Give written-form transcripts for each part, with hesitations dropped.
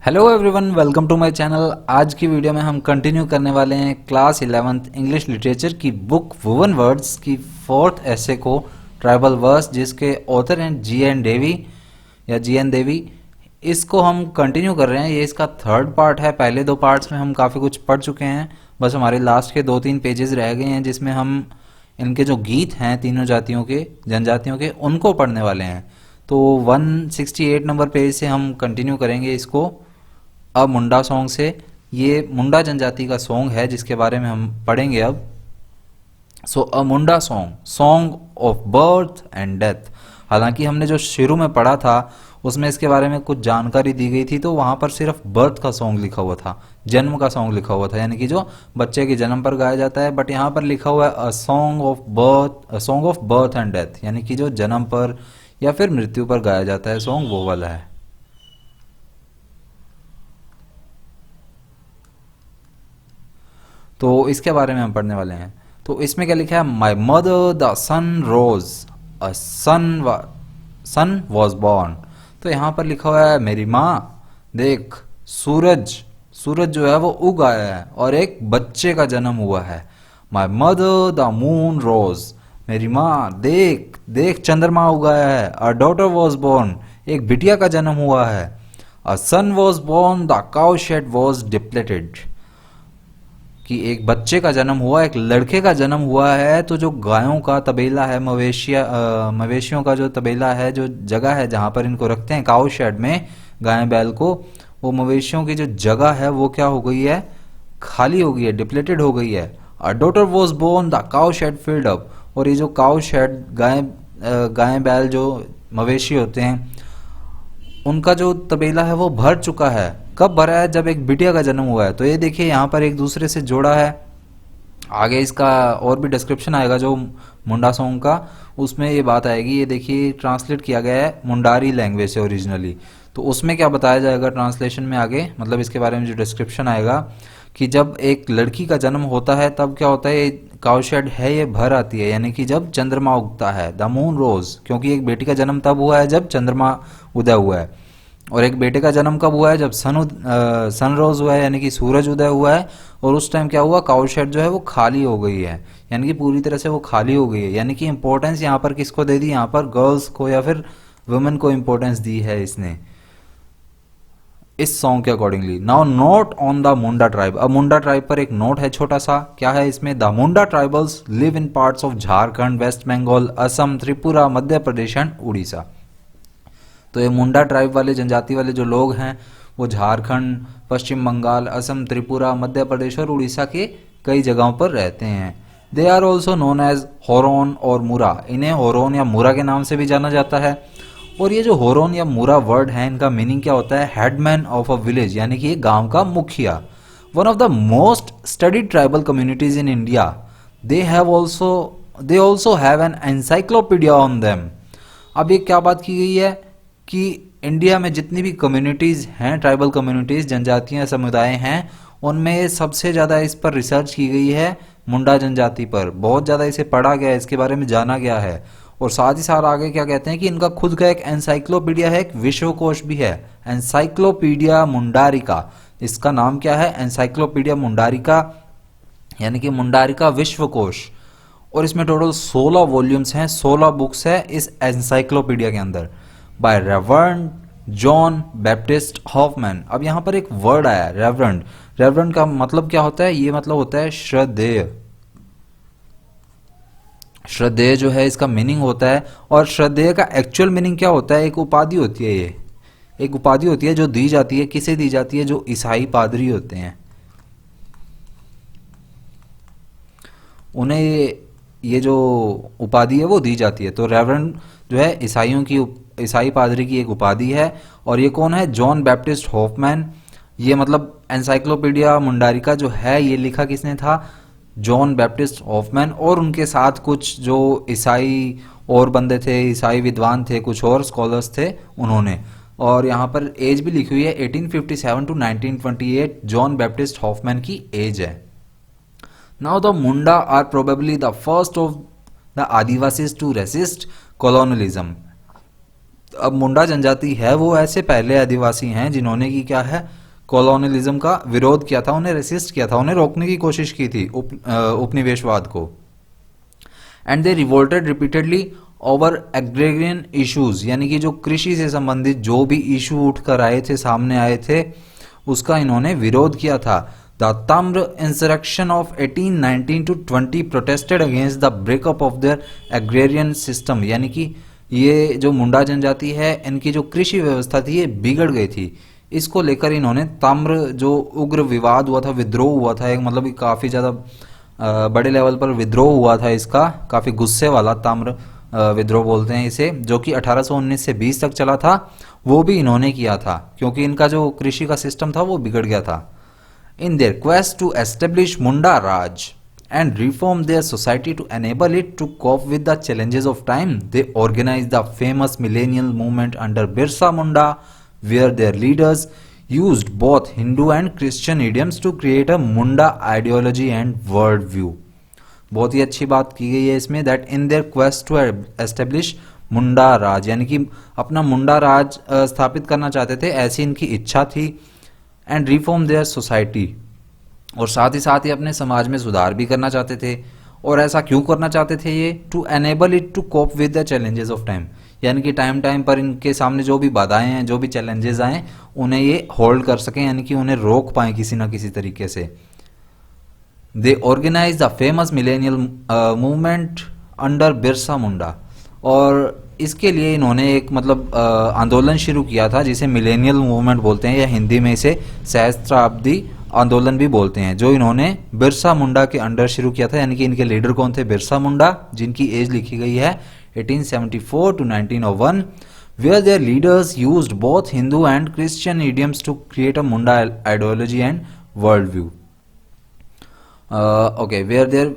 Hello everyone, welcome to my channel. आज की video में हम कंटिन्यू करने वाले हैं क्लास 11th इंग्लिश लिटरेचर की बुक वुवन वर्ड्स की फोर्थ ऐसे को ट्राइबल वर्स, जिसके ऑथर हैं जी एन देवी। इसको हम कंटिन्यू कर रहे हैं। ये इसका थर्ड पार्ट है। पहले दो पार्ट्स में हम काफ़ी कुछ पढ़ चुके हैं। बस हमारे लास्ट के 2-3 पेजेस रह गए हैं, जिसमें हम इनके जो गीत हैं तीनों जातियों के, जनजातियों के, उनको पढ़ने वाले हैं। तो 168 नंबर पेज से हम कंटिन्यू करेंगे इसको। अब मुंडा सॉन्ग से। ये मुंडा जनजाति का सॉन्ग है जिसके बारे में हम पढ़ेंगे अब। So a Munda song, song of birth and death. हालांकि हमने जो शुरू में पढ़ा था उसमें इसके बारे में कुछ जानकारी दी गई थी, तो वहां पर सिर्फ बर्थ का सॉन्ग लिखा हुआ था, जन्म का सॉन्ग लिखा हुआ था, यानी कि जो बच्चे के जन्म पर गाया जाता है। बट यहाँ पर लिखा हुआ है a song of birth and death, यानी कि जो जन्म पर या फिर मृत्यु पर गाया जाता है सॉन्ग, वो वाला है। तो इसके बारे में हम पढ़ने वाले हैं। तो इसमें क्या लिखा है? My mother the sun rose, a son was born. तो यहाँ पर लिखा हुआ है मेरी माँ देख, सूरज सूरज जो है वो उग आया है और एक बच्चे का जन्म हुआ है। माई मदर द मून रोज, मेरी माँ देख देख चंद्रमा उगाया है। अ डॉटर वॉज बॉर्न, एक बिटिया का जन्म हुआ है। A son was born the cow shed was depleted, कि एक बच्चे का जन्म हुआ, एक लड़के का जन्म हुआ है। तो जो गायों का तबेला है, मवेशियों का जो तबेला है, जो जगह है जहां पर इनको रखते हैं काउ शेड में, गाय बैल को, वो मवेशियों की जो जगह है वो क्या हो गई है? खाली हो गई है, डिप्लेटेड हो गई है। A daughter was born the cow shed filled up, और ये जो काउ शेड, गाय बैल जो मवेशी होते हैं, उनका जो तबेला है वो भर चुका है। कब भरा है? जब एक बिटिया का जन्म हुआ है। तो ये देखिए यहाँ पर एक दूसरे से जोड़ा है। आगे इसका और भी डिस्क्रिप्शन आएगा जो मुंडा सॉन्ग का, उसमें ये बात आएगी। ये देखिए ट्रांसलेट किया गया है मुंडारी लैंग्वेज से ओरिजिनली। तो उसमें क्या बताया जाएगा ट्रांसलेशन में आगे, मतलब इसके बारे में जो डिस्क्रिप्शन आएगा, कि जब एक लड़की का जन्म होता है तब क्या होता है, ये काउशेड है ये भर आती है, यानी कि जब चंद्रमा उगता है, द मून रोज, क्योंकि एक बेटी का जन्म तब हुआ है जब चंद्रमा उदय हुआ है। और एक बेटे का जन्म कब हुआ है? जब सन रोज हुआ है, यानी कि सूरज उदय हुआ है। और उस टाइम क्या हुआ? काउ शेड जो है वो खाली हो गई है, यानी कि पूरी तरह से वो खाली हो गई है। यानी कि इंपॉर्टेंस यहाँ पर किसको दे दी? यहाँ पर गर्ल्स को या फिर वुमेन को इंपॉर्टेंस दी है इसने, इस सॉन्ग के accordingly. Now note on the Munda tribe. अब मुंडा ट्राइब पर एक नोट है छोटा सा। क्या है इसमें? The Munda tribals live in parts of Jharkhand, west Bengal, Assam, Tripura, Madhya Pradesh and Orissa. तो ये मुंडा ट्राइब वाले, जनजाति वाले जो लोग हैं, वो झारखंड, पश्चिम बंगाल, असम, त्रिपुरा, मध्य प्रदेश और उड़ीसा के कई जगहों पर रहते हैं। They are also known as Horon और मुरा। इन्हें होरोन या मुरा के नाम से भी जाना जाता है। और ये जो होरोन या मुरा वर्ड है, इनका मीनिंग क्या होता है? हेडमैन ऑफ अ विलेज, यानी कि गांव का मुखिया। One of the most studied tribal communities in India. They also have an encyclopedia on them. अब ये क्या बात की गई है कि इंडिया में जितनी भी कम्युनिटीज़ हैं, ट्राइबल कम्युनिटीज़, जनजातियां, समुदाय हैं, उनमें सबसे ज़्यादा इस पर रिसर्च की गई है, मुंडा जनजाति पर। बहुत ज़्यादा इसे पढ़ा गया है, इसके बारे में जाना गया है। और साथ ही साथ आगे क्या कहते हैं कि इनका खुद का एक एनसाइक्लोपीडिया है, एक विश्वकोश भी है, एनसाइक्लोपीडिया मुंडारिका। इसका नाम क्या है? एनसाइक्लोपीडिया मुंडारिका, यानी कि मुंडारिका विश्वकोश। और इसमें टोटल 16 वॉल्यूम्स हैं, 16 बुक्स है इस एनसाइक्लोपीडिया के अंदर, by reverend John Baptist Hoffmann. अब यहाँ पर एक वर्ड आया है रेवरेंड। रेवरेंड का मतलब क्या होता है? ये मतलब होता है श्रद्धेय। श्रद्धेय जो है इसका मीनिंग होता है। और श्रद्धेय का एक्चुअल मीनिंग क्या होता है? एक उपाधि होती है। ये एक उपाधि होती है जो दी जाती है, किसे दी जाती है? जो ईसाई पादरी होते हैं उन्हें ये जो उपाधि है वो दी जाती है। तो रेवरेंड जो है ईसाई पादरी की एक उपाधि है। और ये कौन है? John Baptist Hoffmann. ये मतलब एनसाइक्लोपीडिया मुंडारिका जो है, ये लिखा किसने था? John Baptist Hoffmann. और उनके साथ कुछ जो ईसाई और बंदे थे, ईसाई विद्वान थे, कुछ और स्कॉलर्स थे, उन्होंने। और यहाँ पर एज भी लिखी हुई है, 1857 टू 1928 जॉन बैप्टिस्ट हॉफमैन की एज है। Now the Munda are probably the first of the Adivasis to resist colonialism. अब मुंडा जनजाति है वो ऐसे पहले आदिवासी हैं जिन्होंने की क्या है, कॉलोनियलिज्म का विरोध किया था, उन्हें रेसिस्ट किया था, उन्हें रोकने की कोशिश की थी उपनिवेशवाद को। And they revolted repeatedly over agrarian issues, यानी कि जो कृषि से संबंधित जो भी इशू उठकर आए थे, सामने आए थे, उसका इन्होंने विरोध किया था। The Tamar insurrection of 1819 to 20 protested against the breakup of their agrarian system, यानी कि ये जो मुंडा जनजाति है इनकी जो कृषि व्यवस्था थी ये बिगड़ गई थी। इसको लेकर इन्होंने ताम्र जो उग्र विवाद हुआ था, विद्रोह हुआ था, एक मतलब कि काफी ज्यादा बड़े लेवल पर विद्रोह हुआ था इसका, काफी गुस्से वाला ताम्र विद्रोह बोलते हैं इसे, जो कि 1819 से 20 तक चला था, वो भी इन्होंने किया था क्योंकि इनका जो कृषि का सिस्टम था वो बिगड़ गया था। In their quest to establish Munda raj and reform their society to enable it to cope with the challenges of time, they organized the famous millennial movement under Birsa Munda, where their leaders used both Hindu and Christian idioms to create a Munda ideology and worldview. बहुत ही अच्छी बात की गई है इसमें, that in their quest to establish मुंडा राज, यानी कि अपना मुंडा राज स्थापित करना चाहते थे, ऐसी इनकी इच्छा थी। एंड रिफॉर्म देयर सोसाइटी, और साथ ही अपने समाज में सुधार भी करना चाहते थे। और ऐसा क्यों करना चाहते थे ये, to enable it to cope with the challenges of time, यानी कि टाइम पर इनके सामने जो भी बाधाएं हैं, जो भी चैलेंजेस आए, उन्हें ये होल्ड कर सकें, यानी कि उन्हें रोक पाएं किसी ना किसी तरीके से। They organize the famous millennial movement under Birsa Munda, और इसके लिए इन्होंने एक मतलब आंदोलन शुरू किया था जिसे मिलेनियल मूवमेंट बोलते हैं, या हिंदी में इसे सहस्त्राब्दी आंदोलन भी बोलते हैं, जो इन्होंने बिरसा मुंडा के अंडर शुरू किया था। यानी कि इनके लीडर कौन थे, बिरसा मुंडा, जिनकी एज लिखी गई है 1874 to 1901, where their leaders used both Hindu and Christian idioms to create a Munda ideology and worldview. Okay, were their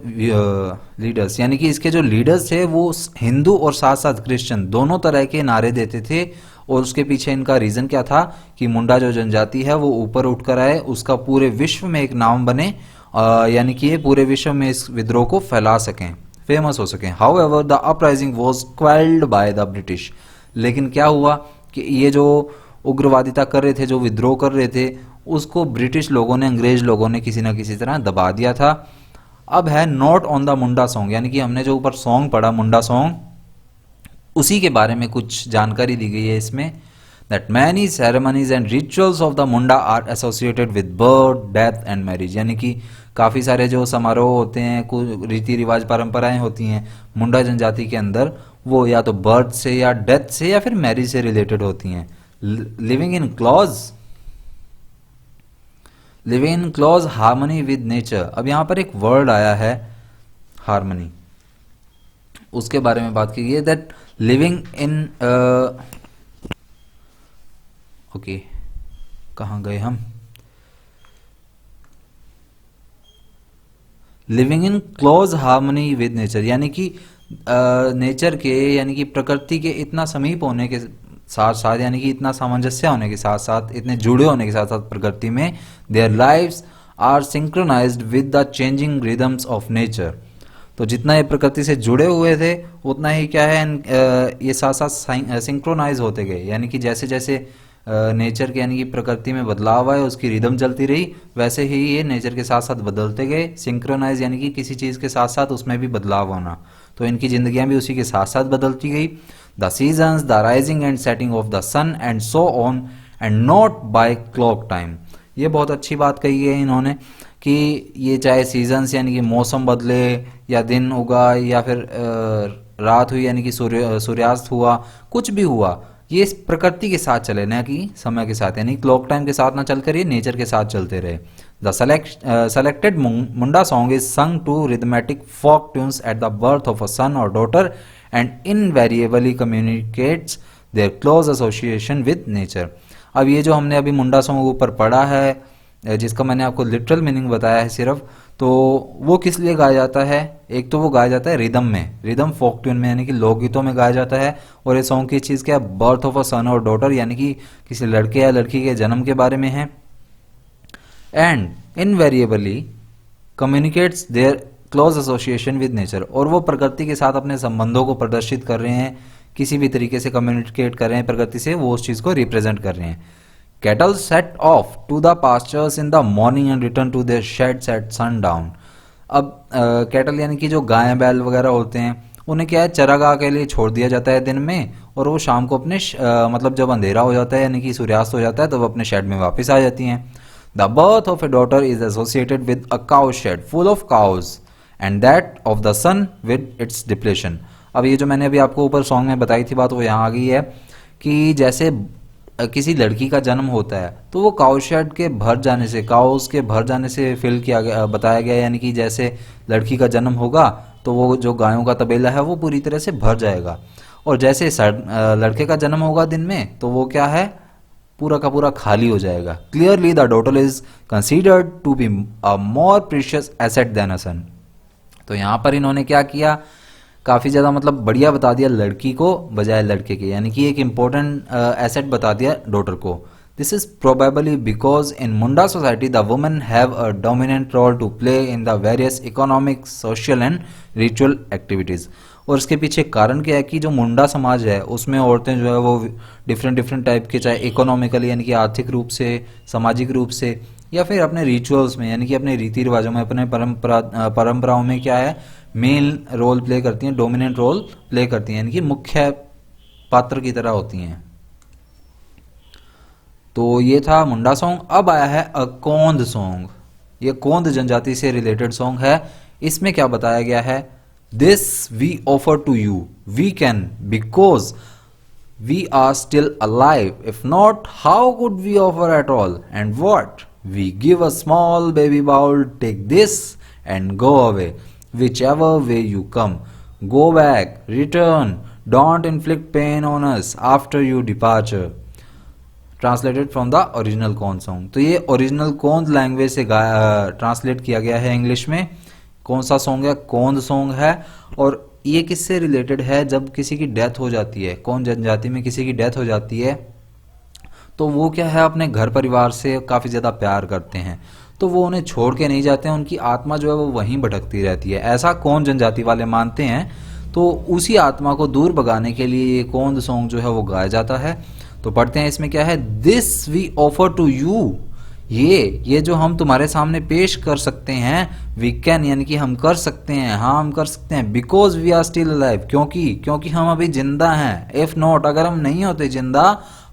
leaders, यानी कि इसके जो लीडर्स थे वो हिंदू और साथ साथ क्रिश्चियन दोनों तरह के नारे देते थे। और उसके पीछे इनका रीजन क्या था कि मुंडा जो जनजाति है वो ऊपर उठकर आए, उसका पूरे विश्व में एक नाम बने, यानी कि ये पूरे विश्व में इस विद्रोह को फैला सकें, फेमस हो सकें। However the uprising was quelled by the British, लेकिन क्या हुआ कि ये जो उग्रवादिता कर रहे थे, जो विद्रोह कर रहे थे, उसको ब्रिटिश लोगों ने, अंग्रेज लोगों ने किसी ना किसी तरह दबा दिया था। अब है note on the Munda song, यानी कि हमने जो ऊपर सॉन्ग पढ़ा मुंडा सॉन्ग, उसी के बारे में कुछ जानकारी दी गई है इसमें। That many ceremonies and rituals of the Munda are associated with birth, death and marriage, यानी कि काफ़ी सारे जो समारोह होते हैं, कुछ रीति रिवाज परंपराएं होती हैं मुंडा जनजाति के अंदर, वो या तो बर्थ से या डेथ से या फिर मैरिज से रिलेटेड होती हैं। Living in clause harmony with nature. अब यहाँ पर एक वर्ड आया है हार्मनी, उसके बारे में बात की गई है। दैट लिविंग इन ओके, कहाँ गए हम, living in close harmony with nature, यानी कि नेचर के, यानी कि प्रकृति के इतना समीप होने के साथ साथ, यानी कि इतना सामंजस्य होने के साथ साथ, इतने जुड़े होने के साथ साथ प्रकृति में, their lives are synchronised with the changing rhythms of nature. तो जितना ये प्रकृति से जुड़े हुए थे उतना ही क्या है, ये साथ साथ सिंक्रोनाइज होते गए, यानी कि जैसे जैसे नेचर के, यानी कि प्रकृति में बदलाव आए, उसकी रिदम चलती रही, वैसे ही ये नेचर के साथ साथ बदलते गए। सिंक्रोनाइज यानी कि किसी चीज़ के साथ साथ उसमें भी बदलाव होना, तो इनकी जिंदगियां भी उसी के साथ साथ बदलती गई। The seasons, the rising and setting of the sun and so on, and not by clock time. ये बहुत अच्छी बात कही है इन्होंने कि ये चाहे सीजन्स, यानी कि मौसम बदले, या दिन उगा, या फिर रात हुई, यानी कि सूर्यास्त हुआ, कुछ भी हुआ, ये इस प्रकृति के साथ चले, ना कि समय के साथ, यानी क्लॉक टाइम के साथ ना चलकर ये नेचर के साथ चलते रहे। The selected Munda song is sung to rhythmic folk tunes at the birth of a son और daughter and invariably communicates their close association with nature. अब ये जो हमने अभी मुंडा सॉन्ग ऊपर पढ़ा है, जिसका मैंने आपको लिटरल मीनिंग बताया है सिर्फ, तो वो किस लिए गाया जाता है, एक तो वो गाया जाता है रिदम में, रिदम फोक ट्यून में, यानी कि लोकगीतों में गाया जाता है। और ये सॉन्ग की चीज़ क्या है, बर्थ ऑफ अ सन और डॉटर, यानी कि किसी लड़के या लड़की के जन्म के बारे में है। And invariably communicates their close association with nature, और वो प्रकृति के साथ अपने संबंधों को प्रदर्शित कर रहे हैं किसी भी तरीके से कम्युनिकेट कर रहे हैं प्रगति से, वो उस चीज़ को रिप्रेजेंट कर रहे हैं। Cattle set off to the pastures in the morning and return to their sheds at sundown. अब कैटल यानी कि जो गाय बैल वगैरह होते हैं, उन्हें क्या है, चरागाह के लिए छोड़ दिया जाता है दिन में, और वो शाम को अपने मतलब जब अंधेरा हो जाता है यानी कि सूर्यास्त हो जाता है तो वो अपने शेड में वापस आ जाती हैं। The birth of A daughter is associated with a cow shade full of cows and that of the sun with its depletion. अब ये जो मैंने अभी आपको ऊपर सॉन्ग में बताई थी बात, वो यहाँ आ गई है कि जैसे किसी लड़की का जन्म होता है तो वो काउ शेड के भर जाने से, काउस के भर जाने से फिल किया गया, बताया गया, यानी कि जैसे लड़की का जन्म होगा तो वो जो गायों का तबेला है वो पूरी तरह से भर जाएगा, और जैसे लड़के का जन्म होगा दिन में तो वो क्या है, पूरा का पूरा खाली हो जाएगा। Clearly the daughter is considered to be a more precious asset than a son. तो यहाँ पर इन्होंने क्या किया, काफ़ी ज़्यादा मतलब बढ़िया बता दिया लड़की को बजाय लड़के के, यानी कि एक इम्पोर्टेंट एसेट बता दिया डॉटर को। This is probably because in Munda society the women have a dominant role to play in the various economic, social and ritual activities. और इसके पीछे कारण क्या है कि जो मुंडा समाज है उसमें औरतें जो है वो डिफरेंट टाइप के, चाहे इकोनॉमिकली यानी कि आर्थिक रूप से, सामाजिक रूप से, या फिर अपने रिचुअल्स में यानी कि अपने रीति रिवाजों में, अपने परंपराओं में क्या है, मेन रोल प्ले करती हैं, डोमिनेंट रोल प्ले करती हैं, यानी कि मुख्य पात्र की तरह होती हैं। तो ये था मुंडा सॉन्ग। अब आया है अ कोंद सॉन्ग। ये कोंद जनजाति से रिलेटेड सॉन्ग है। इसमें क्या बताया गया है, this we offer to you we can because we are still alive, if not how could we offer at all, and what we give a small baby bowl, take this and go away, whichever way you come, go back, return, don't inflict pain on us after your departure। Translated from the original Kond song. तो ये original Kond language से translate किया गया है English में। कौन सा song है, कोंद सॉन्ग है। और ये किससे रिलेटेड है, जब किसी की डेथ हो जाती है, कोंद जनजाति में किसी की डेथ हो जाती है तो वो क्या है, अपने घर परिवार से काफ़ी ज़्यादा प्यार करते हैं, तो वो उन्हें छोड़ के नहीं जाते हैं, उनकी आत्मा जो है वो वहीं भटकती रहती है, ऐसा कोंद जनजाति वाले मानते हैं। तो उसी आत्मा को दूर भगाने के लिए ये कोंद सॉन्ग जो है वो गाया जाता है। तो पढ़ते हैं इसमें क्या है, this we offer to you, ये जो हम तुम्हारे सामने पेश कर सकते हैं, वी कैन यानी कि हम कर सकते हैं, हाँ हम कर सकते हैं, because we are still alive, क्योंकि हम अभी जिंदा हैं, इफ नॉट अगर हम नहीं होते जिंदा,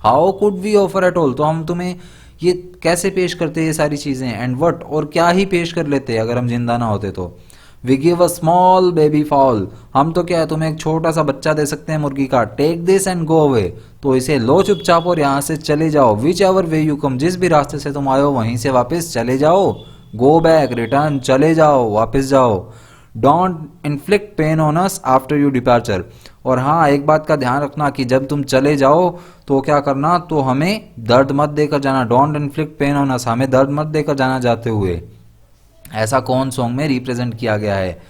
how could we offer at all, तो हम तुम्हें ये कैसे पेश करते ये सारी चीजें, एंड व्हाट और क्या ही पेश कर लेते अगर हम जिंदा ना होते तो। We give a small baby fowl, हम तो क्या है तुम्हें एक छोटा सा बच्चा दे सकते हैं मुर्गी का, take this and go away, तो इसे लो चुपचाप और यहाँ से चले जाओ, which ever way you come, जिस भी रास्ते से तुम आए हो वहीं से वापस चले जाओ, गो बैक रिटर्न, चले जाओ वापस जाओ, don't inflict pain on us after you departure, और हाँ एक बात का ध्यान रखना कि जब तुम चले जाओ तो क्या करना, तो हमें दर्द मत देकर जाना, don't inflict pain on us, हमें दर्द मत देकर जाना जाते हुए। ऐसा कौन सॉन्ग में रिप्रेजेंट किया गया है।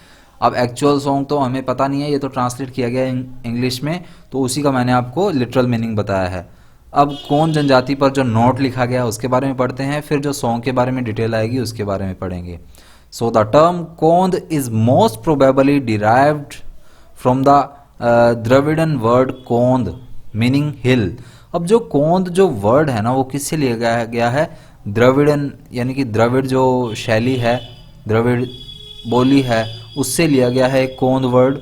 अब एक्चुअल सॉन्ग तो हमें पता नहीं है, ये तो ट्रांसलेट किया गया है इंग्लिश में, तो उसी का मैंने आपको लिटरल मीनिंग बताया है। अब कौन जनजाति पर जो नोट लिखा गया उसके बारे में पढ़ते हैं, फिर जो सॉन्ग के बारे में डिटेल आएगी उसके बारे में पढ़ेंगे। So the term Kond is most probably derived from the Dravidian word Kond meaning hill. अब जो कोंद जो वर्ड है ना वो किससे लिया गया है, द्रविडन यानी कि द्रविड़ जो शैली है, द्रविड़ बोली है, उससे लिया गया है कोंद वर्ड,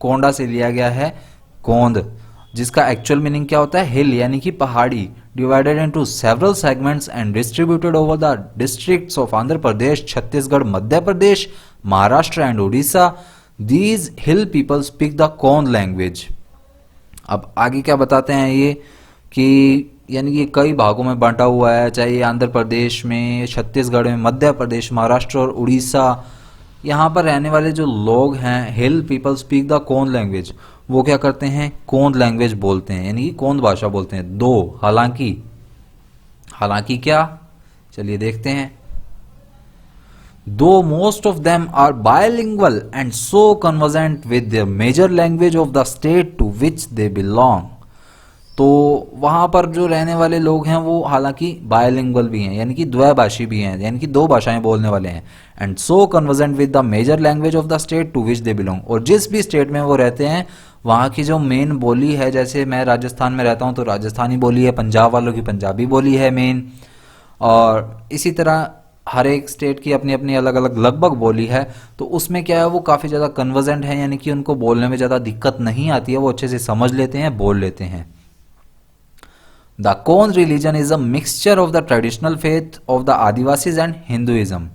कोंडा से लिया गया है कोंद, जिसका एक्चुअल मीनिंग क्या होता है, हिल यानी कि पहाड़ी, divided into several segments and distributed over the districts of Andhra Pradesh, Chhattisgarh, Madhya Pradesh, Maharashtra and Orissa. These hill people speak the Kond language. अब आगे क्या बताते हैं ये कि यानी कि कई भागों में बांटा हुआ है, चाहे ये आंध्र प्रदेश में, छत्तीसगढ़ में, मध्य प्रदेश, महाराष्ट्र और उड़ीसा, यहाँ पर रहने वाले जो लोग हैं, हिल people speak the Kond language, वो क्या करते हैं, कोंद लैंग्वेज बोलते हैं, यानी कि कोंद भाषा बोलते हैं। दो हालांकि क्या, चलिए देखते हैं। दो most of them are bilingual and so convergent with the major language of the state to which they belong. तो वहाँ पर जो रहने वाले लोग हैं वो हालांकि बायलिंगुअल भी हैं, यानी कि द्वैभाषी भी हैं, यानी कि दो भाषाएं बोलने वाले हैं। And so convergent with the major language of the state to which they belong, और जिस भी स्टेट में वो रहते हैं वहाँ की जो मेन बोली है, जैसे मैं राजस्थान में रहता हूँ तो राजस्थानी बोली है, पंजाब वालों की पंजाबी बोली है मेन, और इसी तरह हर एक स्टेट की अपनी अपनी अलग अलग लगभग बोली है। तो उसमें क्या है, वो काफ़ी ज़्यादा कन्वर्जेंट है, यानी कि उनको बोलने में ज़्यादा दिक्कत नहीं आती है, वो अच्छे से समझ लेते हैं, बोल लेते हैं। द कौन religion is a mixture of the traditional faith of the Adivasis and Hinduism.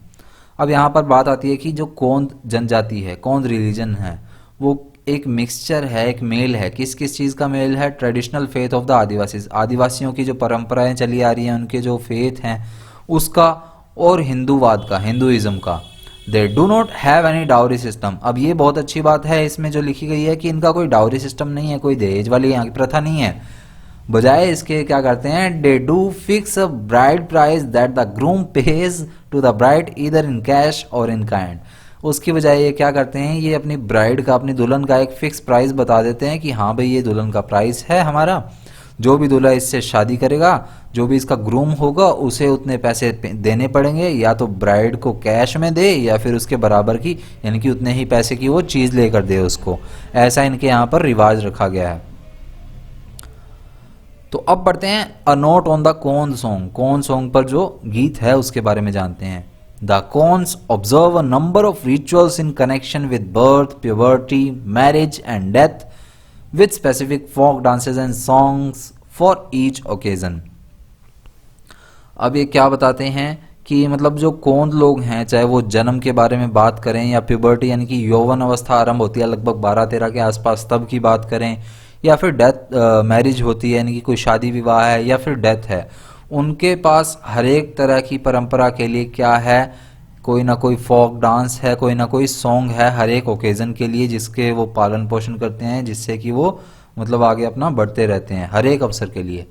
अब यहाँ पर बात आती है कि जो कौन जनजाति है, कौन रिलीजन है, वो एक मिक्सचर है, एक मेल है। किस किस चीज़ का मेल है? Traditional faith of the Adivasis, आदिवासियों की जो परंपराएं चली आ रही हैं, उनके जो फेथ हैं उसका, और हिंदूवाद का, हिंदुइज्म का। They do not have any dowry system. अब ये बहुत अच्छी बात है इसमें जो लिखी गई है कि इनका कोई डाउरी सिस्टम नहीं है, कोई दहेज वाली यहाँ की प्रथा नहीं है। बजाय इसके क्या करते हैं, they do fix a bride price that the groom pays to the bride either in cash or in kind. उसकी बजाय ये क्या करते हैं, ये अपनी ब्राइड का, अपनी दुल्हन का एक फिक्स प्राइस बता देते हैं कि हाँ भाई ये दुल्हन का प्राइस है हमारा, जो भी दूल्हा इससे शादी करेगा, जो भी इसका ग्रूम होगा, उसे उतने पैसे देने पड़ेंगे, या तो ब्राइड को कैश में दे या फिर उसके बराबर की, यानी कि उतने ही पैसे की वो चीज़ लेकर दे उसको। ऐसा इनके यहाँ पर रिवाज रखा गया है। तो अब बढ़ते हैं a note on the Kond song. Kond song पर जो गीत है उसके बारे में जानते हैं। The Konds observe a number of rituals in connection with birth, puberty, marriage and death, with specific folk dances and songs for each occasion। अब ये क्या बताते हैं कि मतलब जो कौन लोग हैं, चाहे वो जन्म के बारे में बात करें या प्यूबर्टी यानी कि यौवन अवस्था आरंभ होती है लगभग 12-13 के आसपास, तब की बात करें, या फिर डेथ, मैरिज होती है यानी कि कोई शादी विवाह है, या फिर डेथ है, उनके पास हर एक तरह की परंपरा के लिए क्या है, कोई ना कोई फोक डांस है, कोई ना कोई सॉन्ग है हर एक ओकेजन के लिए, जिसके वो पालन पोषण करते हैं, जिससे कि वो मतलब आगे अपना बढ़ते रहते हैं हर एक अवसर के लिए।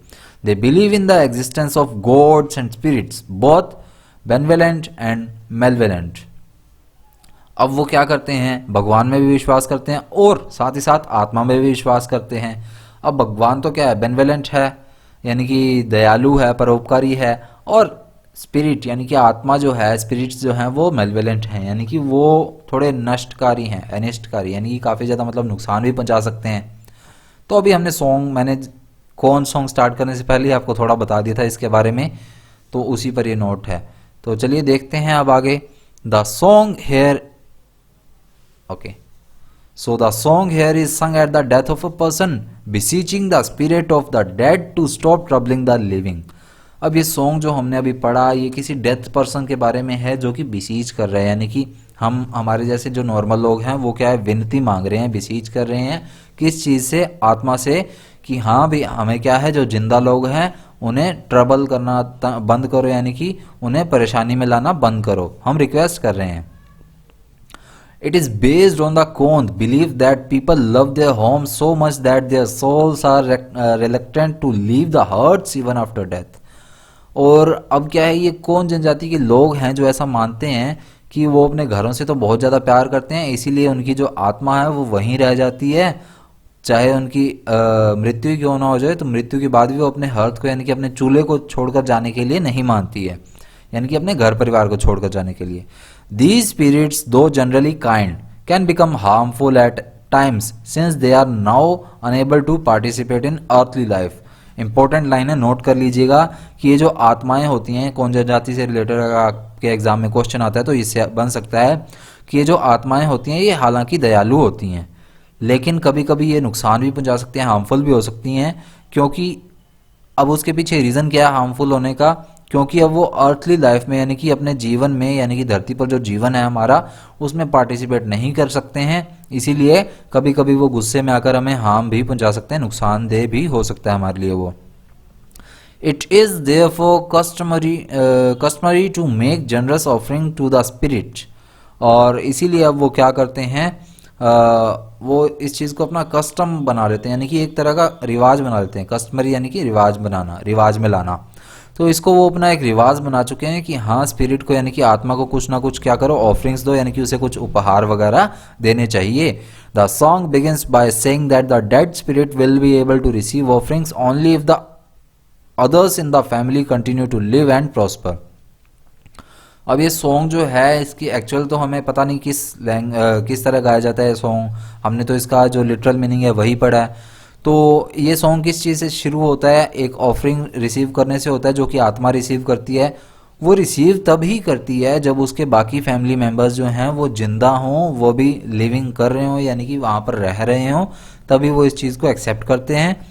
They believe in the existence of gods and spirits both benevolent and malevolent. अब वो क्या करते हैं, भगवान में भी विश्वास करते हैं और साथ ही साथ आत्मा में भी विश्वास करते हैं। अब भगवान तो क्या है, बेनवेलेंट है यानी कि दयालु है, परोपकारी है, और स्पिरिट यानी कि आत्मा जो है, स्पिरिट्स जो हैं वो मेलवेलेंट हैं, यानी कि वो थोड़े नष्टकारी हैं, अनिष्टकारी, यानी कि काफ़ी ज़्यादा मतलब नुकसान भी पहुंचा सकते हैं। तो अभी हमने सॉन्ग, मैंने कौन सॉन्ग स्टार्ट करने से पहले आपको थोड़ा बता दिया था इसके बारे में, तो उसी पर ये नोट है। तो चलिए देखते हैं अब आगे। The song here, okay, so the song here is sung at the death of a person beseeching the spirit of the dead to stop troubling the living। अब ये सॉन्ग जो हमने अभी पढ़ा, ये किसी डेथ पर्सन के बारे में है जो कि बिसीच कर रहे हैं, यानी कि हम, हमारे जैसे जो नॉर्मल लोग हैं वो क्या है, विनती मांग रहे हैं, बिसीच कर रहे हैं, किस चीज़ से, आत्मा से, कि हाँ भाई हमें क्या है, जो जिंदा लोग हैं उन्हें ट्रबल करना बंद करो, यानी कि उन्हें परेशानी में लाना बंद करो, हम रिक्वेस्ट कर रहे हैं। It is based on the Kond belief that people love their homes so much that their souls are reluctant to leave the hearts even after death। और अब क्या है, ये कौन जनजाति के लोग हैं जो ऐसा मानते हैं कि वो अपने घरों से तो बहुत ज़्यादा प्यार करते हैं, इसीलिए उनकी जो आत्मा है वो वहीं रह जाती है, चाहे उनकी मृत्यु क्यों ना हो जाए, तो मृत्यु के बाद भी वो अपने हर्थ को यानी कि अपने चूल्हे को छोड़कर जाने के लिए नहीं मानती है, यानी कि अपने घर परिवार को छोड़कर जाने के लिए। These spirits, though generally kind, can become harmful at times since they are now unable to participate in earthly life। Important line है, नोट कर लीजिएगा कि ये जो आत्माएं होती हैं, कौन जनजाति से रिलेटेड आपके एग्जाम में क्वेश्चन आता है तो इससे बन सकता है कि ये जो आत्माएं होती हैं ये हालांकि दयालु होती हैं, लेकिन कभी कभी ये नुकसान भी पहुंचा सकती हैं, हार्मफुल भी हो सकती हैं। क्योंकि अब उसके पीछे रीज़न क्या है हार्मफुल होने का, क्योंकि अब वो अर्थली लाइफ में यानी कि अपने जीवन में, यानी कि धरती पर जो जीवन है हमारा, उसमें पार्टिसिपेट नहीं कर सकते हैं, इसीलिए कभी कभी वो गुस्से में आकर हमें हार्म भी पहुंचा सकते हैं, नुकसानदेह भी हो सकता है हमारे लिए वो। It is therefore customary to make generous offering to the spirit. और इसीलिए अब वो क्या करते हैं, वो इस चीज़ को अपना कस्टम बना लेते हैं, यानी कि एक तरह का रिवाज बना लेते हैं। कस्टमरी यानी कि रिवाज बनाना, रिवाज में लाना। तो इसको वो अपना एक रिवाज बना चुके हैं कि हाँ स्पिरिट को यानी कि आत्मा को कुछ ना कुछ क्या करो, ऑफरिंग्स दो, यानी कि उसे कुछ उपहार वगैरह देने चाहिए। The song begins by saying that the dead spirit will be able to receive offerings only if the others in the family continue to live and prosper. अब ये सॉन्ग जो है इसकी एक्चुअल तो हमें पता नहीं किस तरह गाया जाता है सॉन्ग, हमने तो इसका जो लिटरल मीनिंग है वही पढ़ा है। तो ये सॉन्ग किस चीज़ से शुरू होता है, एक ऑफरिंग रिसीव करने से होता है जो कि आत्मा रिसीव करती है। वो रिसीव तब ही करती है जब उसके बाकी फैमिली मेम्बर्स जो हैं वो जिंदा हों, वो भी लिविंग कर रहे हों, यानी कि वहाँ पर रह रहे हों, तभी वो इस चीज़ को एक्सेप्ट करते हैं।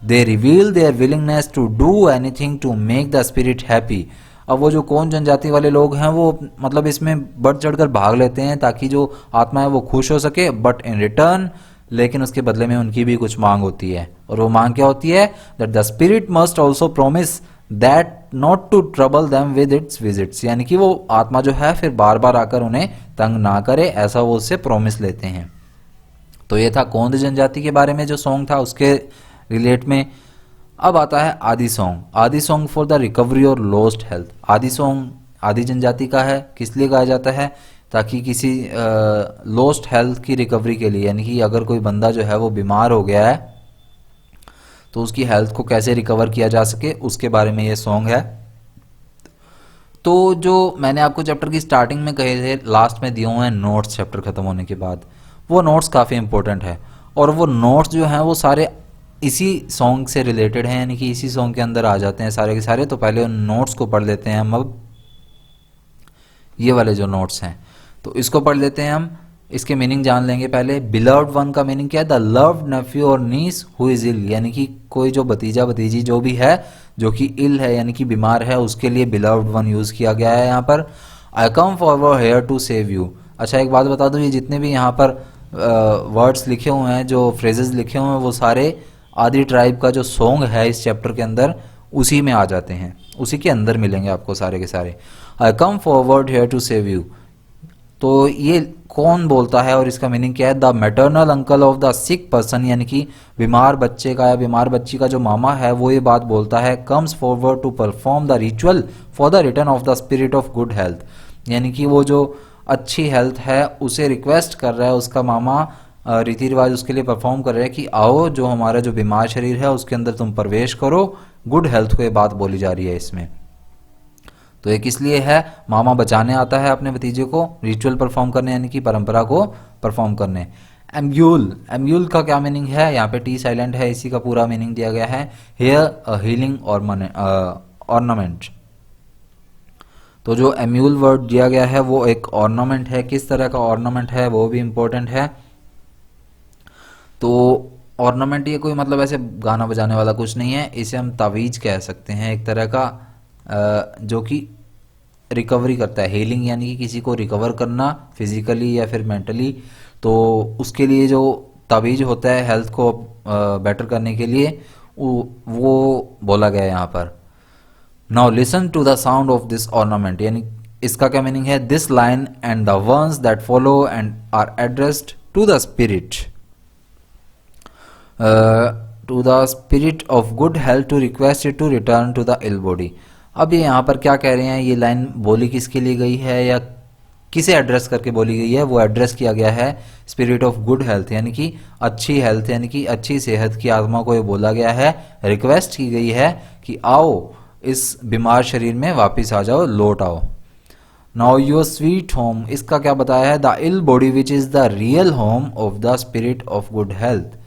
They reveal their willingness to do anything to make the spirit happy. अब वो जो कौन जनजाति वाले लोग हैं वो मतलब इसमें बढ़ चढ़कर भाग लेते हैं ताकि जो आत्मा है वो खुश हो सके, बट इन रिटर्न लेकिन उसके बदले में उनकी भी कुछ मांग होती है, और वो मांग क्या होती है, that the spirit must also promise that not to trouble them with its visits, यानी कि वो आत्मा जो है फिर बार बार आकर उन्हें तंग ना करे, ऐसा वो उससे प्रोमिस लेते हैं। तो ये था कोंद जनजाति के बारे में जो सॉन्ग था उसके रिलेट में। अब आता है आदि सॉन्ग। आदि सॉन्ग फॉर द रिकवरी और लॉस्ट हेल्थ। आदि सॉन्ग आदि जनजाति का है, किस लिए गाया जाता है, ताकि किसी लॉस्ट हेल्थ की रिकवरी के लिए, यानी कि अगर कोई बंदा जो है वो बीमार हो गया है तो उसकी हेल्थ को कैसे रिकवर किया जा सके उसके बारे में ये सॉन्ग है। तो जो मैंने आपको चैप्टर की स्टार्टिंग में कहे थे, लास्ट में दिए हुए हैं नोट्स चैप्टर खत्म होने के बाद, वो नोट्स काफ़ी इंपॉर्टेंट है, और वो नोट्स जो हैं वो सारे इसी सॉन्ग से रिलेटेड हैं, यानी कि इसी सॉन्ग के अंदर आ जाते हैं सारे के सारे। तो पहले उन नोट्स को पढ़ लेते हैं हम। अब ये वाले जो नोट्स हैं तो इसको पढ़ लेते हैं हम, इसके मीनिंग जान लेंगे पहले। बिलव्ड वन का मीनिंग क्या है, द लव्ड नेफ्यू और नीस हु इज इल, यानी कि कोई जो भतीजा भतीजी जो भी है जो कि इल है यानी कि बीमार है, उसके लिए बिलव्ड वन यूज किया गया है यहाँ पर। I come forward here to save you. अच्छा एक बात बता दूं, ये जितने भी यहाँ पर वर्ड्स लिखे हुए हैं, जो फ्रेजेस लिखे हुए हैं, वो सारे आदि ट्राइब का जो सॉन्ग है इस चैप्टर के अंदर उसी में आ जाते हैं, उसी के अंदर मिलेंगे आपको सारे के सारे। I come forward here to save you, तो ये कौन बोलता है और इसका मीनिंग क्या है, the maternal uncle of the sick person, यानी कि बीमार बच्चे का या बीमार बच्ची का जो मामा है वो ये बात बोलता है। Comes forward to perform the ritual for the return of the spirit of good health, यानी कि वो जो अच्छी हेल्थ है उसे रिक्वेस्ट कर रहा है उसका मामा, रीति रिवाज उसके लिए परफॉर्म कर रहे हैं कि आओ जो हमारा जो बीमार शरीर है उसके अंदर तुम प्रवेश करो, गुड हेल्थ को ये बात बोली जा रही है इसमें। तो ये किस लिए है, मामा बचाने आता है अपने भतीजे को, रिचुअल परफॉर्म करने यानी कि परंपरा को परफॉर्म करने। एम्यूल, एम्यूल का क्या मीनिंग है, यहाँ पे टी साइलेंट है, इसी का पूरा मीनिंग दिया गया है, हेयर अ हीलिंग ऑर्नामेंट। तो जो एम्यूल वर्ड दिया गया है वो एक ऑर्नामेंट है, किस तरह का ऑर्नामेंट है वो भी इंपॉर्टेंट है। तो ऑर्नामेंट ये कोई मतलब ऐसे गाना बजाने वाला कुछ नहीं है, इसे हम तावीज कह सकते हैं, एक तरह का जो कि रिकवरी करता है, हीलिंग यानी कि किसी को रिकवर करना फिजिकली या फिर मेंटली, तो उसके लिए जो तावीज होता है हेल्थ को बेटर करने के लिए वो बोला गया है यहाँ पर। Now listen to the sound of this ornament, यानी इसका क्या मीनिंग है, this line and the ones that follow and are addressed to the spirit of good health to request it to return to the ill body. अब ये यहाँ पर क्या कह रहे हैं, ये लाइन बोली किसके लिए गई है या किसे एड्रेस करके बोली गई है, वो एड्रेस किया गया है स्पिरिट ऑफ गुड हेल्थ यानी कि अच्छी हेल्थ यानी कि अच्छी सेहत की आत्मा को ये बोला गया है, रिक्वेस्ट की गई है कि आओ इस बीमार शरीर में वापस आ जाओ, लौट आओ। नाउ योर स्वीट होम, इसका क्या बताया है, the ill body which is the real home of the spirit of good health.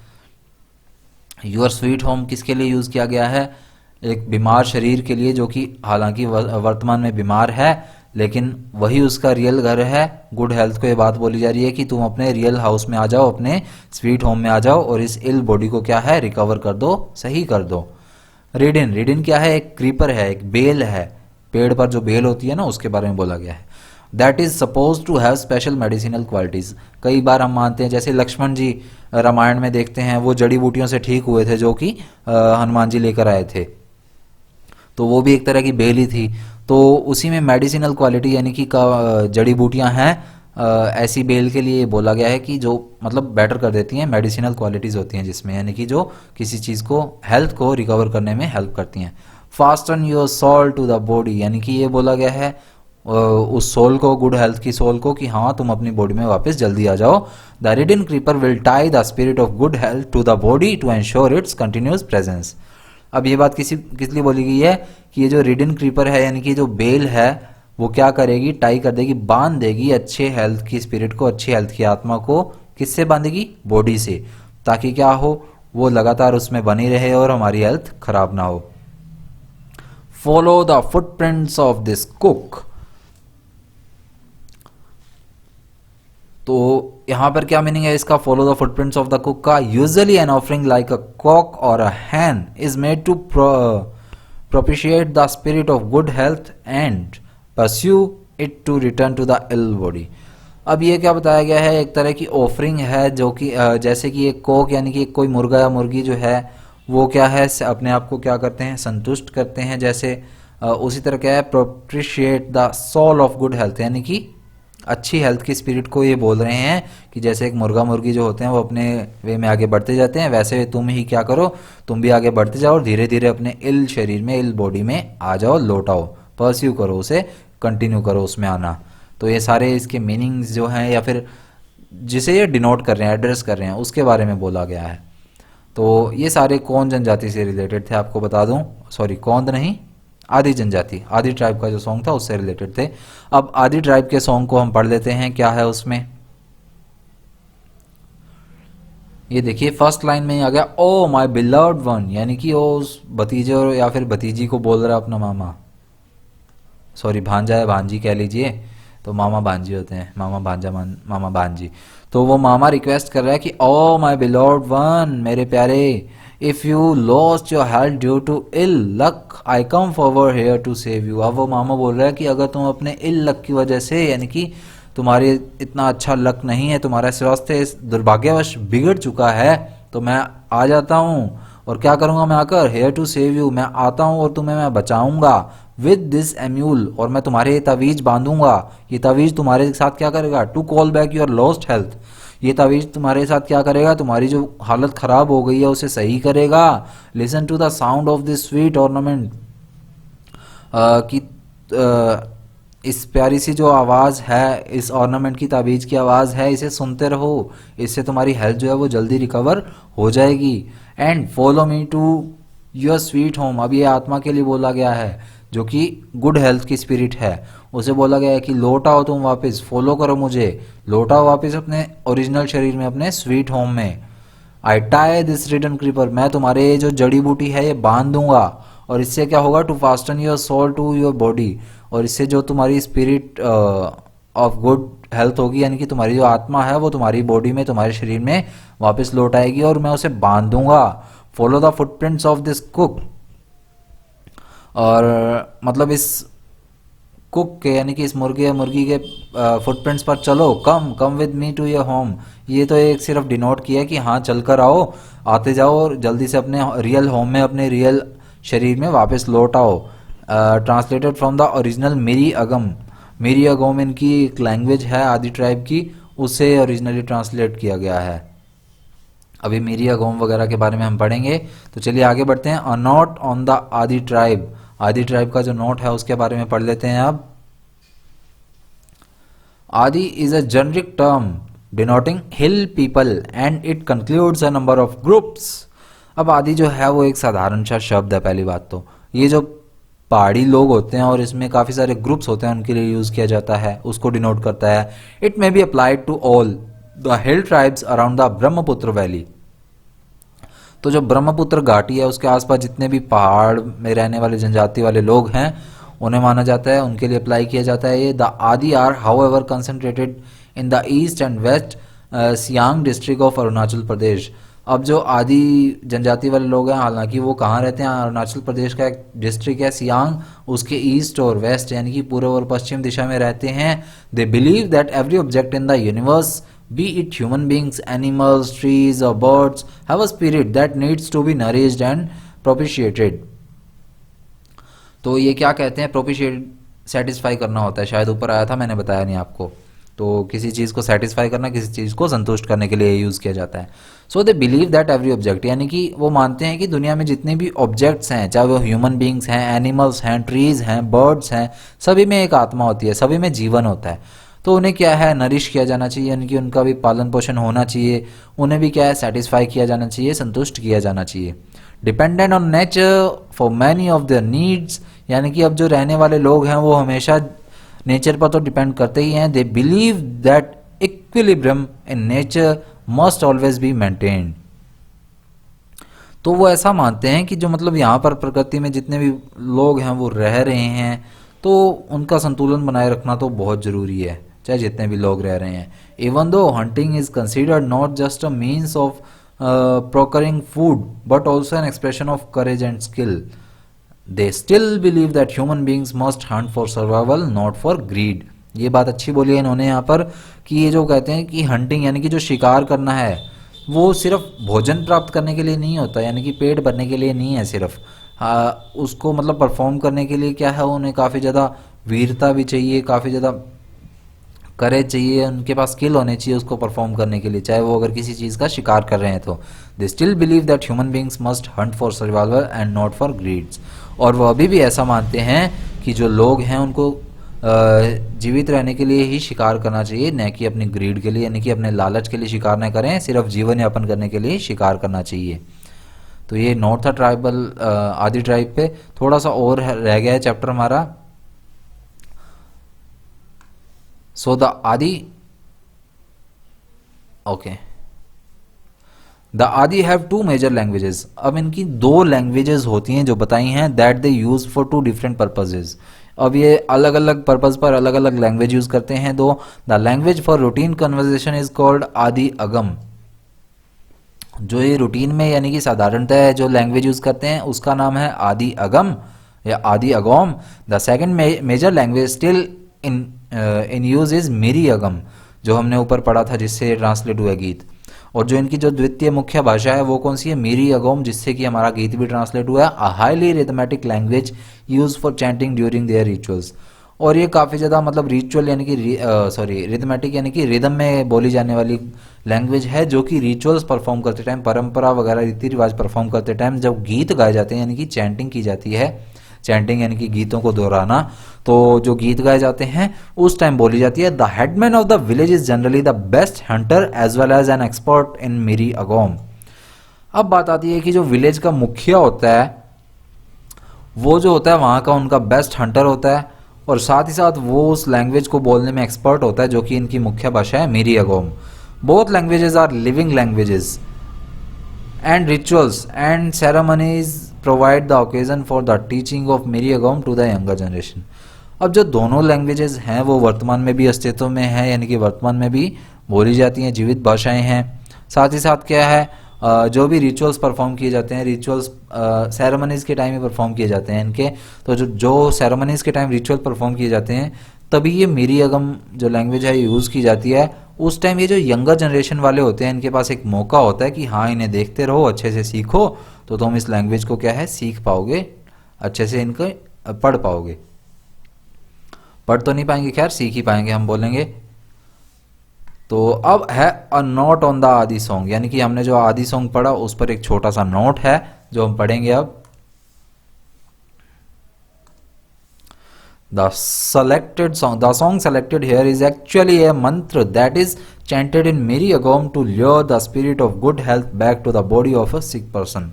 Your sweet home किसके लिए यूज किया गया है, एक बीमार शरीर के लिए जो कि हालांकि वर्तमान में बीमार है लेकिन वही उसका रियल घर है। गुड हेल्थ को ये बात बोली जा रही है कि तुम अपने रियल हाउस में आ जाओ, अपने स्वीट होम में आ जाओ और इस इल बॉडी को क्या है, रिकवर कर दो, सही कर दो। रिडिन, रिडिन क्या है, एक क्रीपर है, एक बेल है, पेड़ पर जो बेल होती है ना उसके बारे में बोला गया है। That is suppose to have special medicinal qualities. कई बार हम मानते हैं जैसे लक्ष्मण जी रामायण में देखते हैं वो जड़ी बूटियों से ठीक हुए थे जो कि हनुमान जी लेकर आए थे, तो वो भी एक तरह की बेल ही थी। तो उसी में मेडिसिनल क्वालिटी यानी कि जड़ी बूटियां हैं, ऐसी बेल के लिए बोला गया है कि जो मतलब बेटर कर देती हैं, मेडिसिनल क्वालिटीज होती हैं जिसमें, यानी कि जो किसी चीज़ को हेल्थ को रिकवर करने में हेल्प करती हैं। Fasten your soul to the body, यानी कि ये बोला गया है उस सोल को, गुड हेल्थ की सोल को, कि हाँ तुम अपनी बॉडी में वापस जल्दी आ जाओ। The ridden creeper will tie the spirit of good health to the body to ensure its continuous presence. अब ये बात किस लिए बोली गई है कि ये जो रिडन क्रीपर है, यानी कि जो बेल है, वो क्या करेगी, टाई कर देगी, बांध देगी अच्छे हेल्थ की स्पिरिट को, अच्छी हेल्थ की आत्मा को, किससे बांधेगी, बॉडी से, ताकि क्या हो, वो लगातार उसमें बनी रहे और हमारी हेल्थ खराब ना हो। Follow the footprints of this cook. तो यहां पर क्या मीनिंग है इसका, follow the footprints of the cook का। Usually an offering like a cock और a hen is made to propitiate the spirit of good health and pursue it to return to the ill body. अब ये क्या बताया गया है, एक तरह की ऑफरिंग है जो कि जैसे कि एक कॉक यानी कि कोई मुर्गा या मुर्गी जो है वो क्या है, अपने आप को क्या करते हैं, संतुष्ट करते हैं, जैसे उसी तरह क्या है, propitiate the soul of good health, यानी कि अच्छी हेल्थ की स्पिरिट को ये बोल रहे हैं कि जैसे एक मुर्गा मुर्गी जो होते हैं वो अपने वे में आगे बढ़ते जाते हैं, वैसे तुम ही क्या करो, तुम भी आगे बढ़ते जाओ और धीरे धीरे अपने इल शरीर में, इल बॉडी में आ जाओ, लौट आओ, परस्यू करो उसे, कंटिन्यू करो उसमें आना। तो ये सारे इसके मीनिंग्स जो हैं या फिर जिसे ये डिनोट कर रहे हैं, एड्रेस कर रहे हैं, उसके बारे में बोला गया है। तो ये सारे कौन जनजाति से रिलेटेड थे आपको बता दूं, सॉरी कौन नहीं, आदि जनजाति, आदि ट्राइब का जो सॉन्ग था उससे रिलेटेड थे। अब आदि ट्राइब के सॉन्ग को हम पढ़ लेते हैं, क्या है उसमें, ये देखिए फर्स्ट लाइन में ही आ गया, ओ माय बिलव्ड वन, यानी कि वो उस भतीजे या फिर भतीजी को बोल रहा है अपना मामा, सॉरी भांजा है भांजी कह लीजिए, तो मामा भांजी होते हैं, मामा भांजा मामा भांजी। तो वो मामा रिक्वेस्ट कर रहा है कि ओ माय बिलव्ड वन, मेरे प्यारे, if you lost your health due to ill luck I come forward here to save you. अब वो मामा बोल रहा है कि अगर तुम अपने इल लक की वजह से, यानी कि तुम्हारे इतना अच्छा लक नहीं है, तुम्हारा स्वास्थ्य दुर्भाग्यवश बिगड़ चुका है, तो मैं आ जाता हूँ और क्या करूंगा मैं आकर, हेयर टू सेव यू, मैं आता हूँ और तुम्हें मैं बचाऊंगा, विद दिस एम्यूल, और मैं तुम्हारे ये तावीज बांधूंगा, ये तावीज तुम्हारे साथ क्या करेगा, to call back your lost health, ये तावीज तुम्हारे साथ क्या करेगा, तुम्हारी जो हालत खराब हो गई है उसे सही करेगा। Listen to the sound of this sweet ornament, कि इस प्यारी सी जो आवाज़ है, इस ऑर्नामेंट की तावीज की आवाज़ है, इसे सुनते रहो, इससे तुम्हारी हेल्थ जो है वो जल्दी रिकवर हो जाएगी। And follow me to your sweet home, अब ये आत्मा के लिए बोला गया है जो कि गुड हेल्थ की स्पिरिट है, उसे बोला गया है कि लौट आओ तुम वापस, फॉलो करो मुझे, लौट आओ वापस अपने ओरिजिनल शरीर में, अपने स्वीट होम में। आई टाई दिस रिडन क्रीपर, मैं तुम्हारे जो जड़ी बूटी है ये बांध दूंगा, और इससे क्या होगा, to fasten your soul to your body, और इससे जो तुम्हारी स्पिरिट ऑफ गुड हेल्थ होगी, यानी कि तुम्हारी जो आत्मा है वो तुम्हारी बॉडी में, तुम्हारे शरीर में वापस लौट आएगी, और मैं उसे बांध दूंगा। Follow the footprints of this cook, और मतलब इस कुक के यानी कि इस मुर्गे या मुर्गी के फुटप्रिंट्स पर चलो, come with me to your home, ये तो एक सिर्फ डिनोट किया कि हाँ चल कर आओ, आते जाओ और जल्दी से अपने रियल होम में, अपने रियल शरीर में वापस लौट आओ। ट्रांसलेटेड फ्रॉम द ओरिजिनल मिरी अगम, मिरी अगम इनकी एक लैंग्वेज है आदि ट्राइब की, उसे ओरिजिनली ट्रांसलेट किया गया है। अभी मिरी अगम वगैरह के बारे में हम पढ़ेंगे, तो चलिए आगे बढ़ते हैं। अ नोट ऑन द आदि ट्राइब, आदि ट्राइब का जो नोट है उसके बारे में पढ़ लेते हैं अब। आदि is a generic term denoting hill people and it concludes a number of groups. अब आदि जो है वो एक साधारण सा शब्द है, पहली बात तो ये जो पहाड़ी लोग होते हैं और इसमें काफी सारे ग्रुप्स होते हैं उनके लिए यूज किया जाता है, उसको डिनोट करता है। It may be applied to all the hill tribes around the Brahmaputra valley. तो जो ब्रह्मपुत्र घाटी है उसके आसपास जितने भी पहाड़ में रहने वाले जनजाति वाले लोग हैं उन्हें माना जाता है, उनके लिए अप्लाई किया जाता है ये। The Adi are however concentrated in the East and West Siang district of Arunachal Pradesh. अब जो आदि जनजाति वाले लोग हैं, हालांकि वो कहाँ रहते हैं, अरुणाचल प्रदेश का एक डिस्ट्रिक्ट है सियांग, उसके ईस्ट और वेस्ट यानी कि पूर्व और पश्चिम दिशा में रहते हैं। दे believe that every object in the universe, be it human beings, animals, trees or birds, have a spirit that needs to be nourished and propitiated। तो ये क्या कहते हैं, propitiate, satisfy करना होता है, शायद ऊपर आया था मैंने बताया नहीं आपको। तो किसी चीज़ को सेटिस्फाई करना, किसी चीज़ को संतुष्ट करने के लिए यूज़ किया जाता है। So they believe that every object, यानी कि वो मानते हैं कि दुनिया में जितने भी ऑब्जेक्ट्स हैं, चाहे वो ह्यूमन बींग्स हैं, एनिमल्स हैं, ट्रीज हैं, बर्ड्स हैं, सभी में एक आत्मा होती है, सभी में जीवन होता है। तो उन्हें क्या है, नरिश किया जाना चाहिए, यानी कि उनका भी पालन पोषण होना चाहिए, उन्हें भी क्या है, सेटिस्फाई किया जाना चाहिए, संतुष्ट किया जाना चाहिए। Dependent on nature for many of their needs, यानी कि अब जो रहने वाले लोग हैं वो हमेशा नेचर पर तो डिपेंड करते ही हैं। दे believe that equilibrium in nature must always be maintained. तो वो ऐसा मानते हैं कि जो मतलब यहाँ पर प्रकृति में जितने भी लोग हैं वो रह रहे हैं, तो उनका संतुलन बनाए रखना तो बहुत ज़रूरी है, चाहे जितने भी लोग रह रहे हैं। Even though hunting is considered not just a means of procuring food but also an expression of courage and skill. They still believe that human beings must hunt for survival, not for greed. ये बात अच्छी बोली है इन्होंने यहाँ पर कि ये जो कहते हैं कि हंटिंग यानी कि जो शिकार करना है वो सिर्फ भोजन प्राप्त करने के लिए नहीं होता, यानी कि पेट भरने के लिए नहीं है सिर्फ। उसको मतलब परफॉर्म करने के लिए क्या है, उन्हें काफ़ी ज़्यादा वीरता भी चाहिए, काफ़ी ज़्यादा करेज चाहिए, उनके पास स्किल होने चाहिए उसको परफॉर्म करने के लिए, चाहे वो अगर किसी चीज़ का शिकार कर रहे हैं तो। They still believe that human beings must Hunt for survival and not for grids. और वो अभी भी ऐसा मानते हैं कि जो लोग हैं उनको जीवित रहने के लिए ही शिकार करना चाहिए, न कि अपनी ग्रीड के लिए, यानी कि अपने लालच के लिए शिकार न करें, सिर्फ जीवन यापन करने के लिए शिकार करना चाहिए। तो ये नॉर्थ ट्राइबल आदि ट्राइब पे थोड़ा सा और रह गया है चैप्टर हमारा। So the Adi, okay, the Adi have two major languages. अब इनकी दो लैंग्वेजेस होती हैं जो बताई हैं, that they use for two different purposes. अब ये अलग अलग पर्पज पर अलग अलग लैंग्वेज यूज करते हैं दो। The language for routine conversation is called आदि अगम। जो ये रूटीन में यानी कि साधारणतः जो लैंग्वेज यूज करते हैं उसका नाम है आदि अगम या Adi Agom. The second major language still in use is Miri Agam, जो हमने ऊपर पढ़ा था जिससे ट्रांसलेट हुआ गीत। और जो इनकी जो द्वितीय मुख्य भाषा है वो कौन सी है, मेरी अगोम, जिससे कि हमारा गीत भी ट्रांसलेट हुआ है। A highly arithmetic language use for chanting during their rituals. और ये काफ़ी ज़्यादा मतलब रिचुअल यानी कि रिथमेटिक यानी कि रिदम में बोली जाने वाली लैंग्वेज है, जो कि रिचुअल्स परफॉर्म करते टाइम, परंपरा वगैरह रीति रिवाज परफॉर्म करते टाइम जब गीत गाए जाते हैं यानी कि चैंटिंग की जाती है, चैंटिंग यानी कि गीतों को दोहराना, तो जो गीत गाए जाते हैं उस टाइम बोली जाती है। The headman of the village is generally the best hunter as well as an expert in Miri अगोम। अब बात आती है कि जो विलेज का मुखिया होता है वो जो होता है वहाँ का उनका बेस्ट हंटर होता है, और साथ ही साथ वो उस लैंग्वेज को बोलने में एक्सपर्ट होता है जो कि इनकी मुख्य भाषा है Miri Agom. Both languages are living languages and rituals and ceremonies provide the occasion for the teaching of Miri Agom to the younger generation. अब जो दोनों लैंग्वेजेस हैं वो वर्तमान में भी अस्तित्व में है, यानी कि वर्तमान में भी बोली जाती हैं, जीवित भाषाएं हैं। साथ ही साथ क्या है, जो भी रिचुअल्स परफॉर्म किए जाते हैं, रिचुअल्स सेरेमनीज के टाइम में परफॉर्म किए जाते हैं इनके, तो जो सेरेमनीज के टाइम रिचुअल परफॉर्म किए जाते हैं तभी ये मेरी अगम जो लैंग्वेज है यूज़ की जाती है। उस टाइम ये जो यंगर जनरेशन वाले होते हैं इनके पास एक मौका होता है कि हाँ इन्हें देखते रहो, अच्छे से सीखो, तो तुम इस लैंग्वेज को क्या है सीख पाओगे, अच्छे से इनको पढ़ पाओगे। पढ़ तो नहीं पाएंगे, खैर सीख ही पाएंगे हम बोलेंगे। तो अब है अ नोट ऑन द आदि सॉन्ग, यानी कि हमने जो आदि सॉन्ग पढ़ा उस पर एक छोटा सा नोट है जो हम पढ़ेंगे अब। The song selected here is actually a mantra that is chanted in Meri Agom to lure the spirit of good health back to the body of a sick person.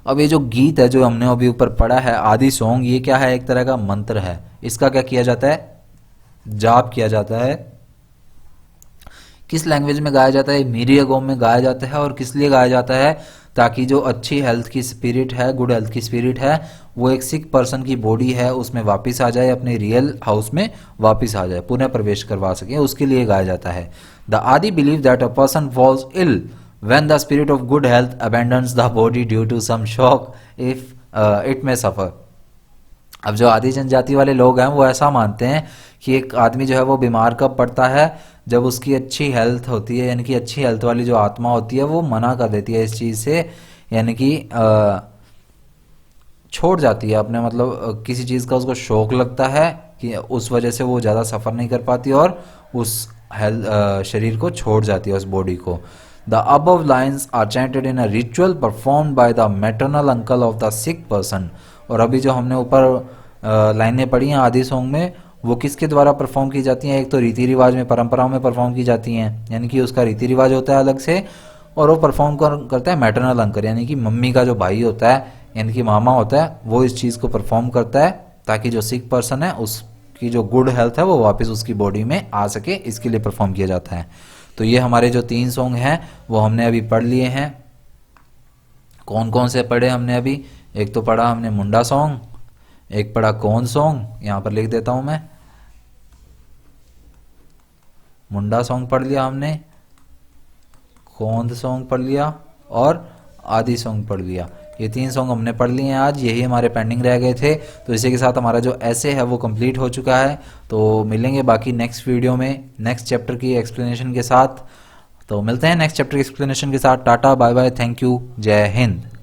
अब ये जो गीत है जो हमने अभी ऊपर पढ़ा है आदि सॉन्ग, ये क्या है, एक तरह का मंत्र है। इसका क्या किया जाता है, जाप किया जाता है। किस लैंग्वेज में गाया जाता है, मेरी अगोम में गाया जाता है। और किस लिए गाया जाता है, ताकि जो अच्छी हेल्थ की स्पिरिट है, गुड हेल्थ की स्पिरिट है, वो एक सिक पर्सन की बॉडी है उसमें वापस आ जाए, अपने रियल हाउस में वापस आ जाए, पुनः प्रवेश करवा सके, उसके लिए गाया जाता है। The Adi believe that a person falls ill when the spirit of good health abandons the body due to some shock if it may suffer. अब जो आदि जनजाति वाले लोग हैं वो ऐसा मानते हैं कि एक आदमी जो है वो बीमार कब पड़ता है, जब उसकी अच्छी हेल्थ होती है, यानी कि अच्छी हेल्थ वाली जो आत्मा होती है वो मना कर देती है इस चीज़ से, यानी कि छोड़ जाती है अपने, मतलब किसी चीज़ का उसको शौक लगता है कि उस वजह से वो ज़्यादा सफ़र नहीं कर पाती और उस हेल्थ शरीर को छोड़ जाती है, उस बॉडी को। The above lines are chanted in a ritual perform by the maternal uncle of the sick person. और अभी जो हमने ऊपर लाइनें पढ़ी हैं आदि सॉन्ग में, वो किसके द्वारा परफॉर्म की जाती हैं? एक तो रीति रिवाज में, परंपराओं में परफॉर्म की जाती हैं, यानी कि उसका रीति रिवाज होता है अलग से, और वो परफॉर्म करता है मैटरनल अंकल, यानी कि मम्मी का जो भाई होता है, यानी कि मामा होता है, वो इस चीज़ को परफॉर्म करता है ताकि जो सिक पर्सन है उसकी जो गुड हेल्थ है वो वापस उसकी बॉडी में आ सके, इसके लिए परफॉर्म किया जाता है। तो ये हमारे जो 3 सॉन्ग हैं वो हमने अभी पढ़ लिए हैं। कौन कौन से पढ़े हमने अभी? एक तो पढ़ा हमने मुंडा सॉन्ग, एक पढ़ा कौन सॉन्ग, यहाँ पर लिख देता हूँ मैं, मुंडा सॉन्ग पढ़ लिया हमने, कौंध सॉन्ग पढ़ लिया और आदि सॉन्ग पढ़ लिया। ये 3 सॉन्ग हमने पढ़ लिए हैं आज, यही हमारे पेंडिंग रह गए थे। तो इसी के साथ हमारा जो ऐसे है वो कंप्लीट हो चुका है। तो मिलेंगे बाकी नेक्स्ट वीडियो में नेक्स्ट चैप्टर की एक्सप्लेनेशन के साथ। तो मिलते हैं नेक्स्ट चैप्टर की एक्सप्लेनेशन के साथ। Tata bye bye, thank you, जय हिंद।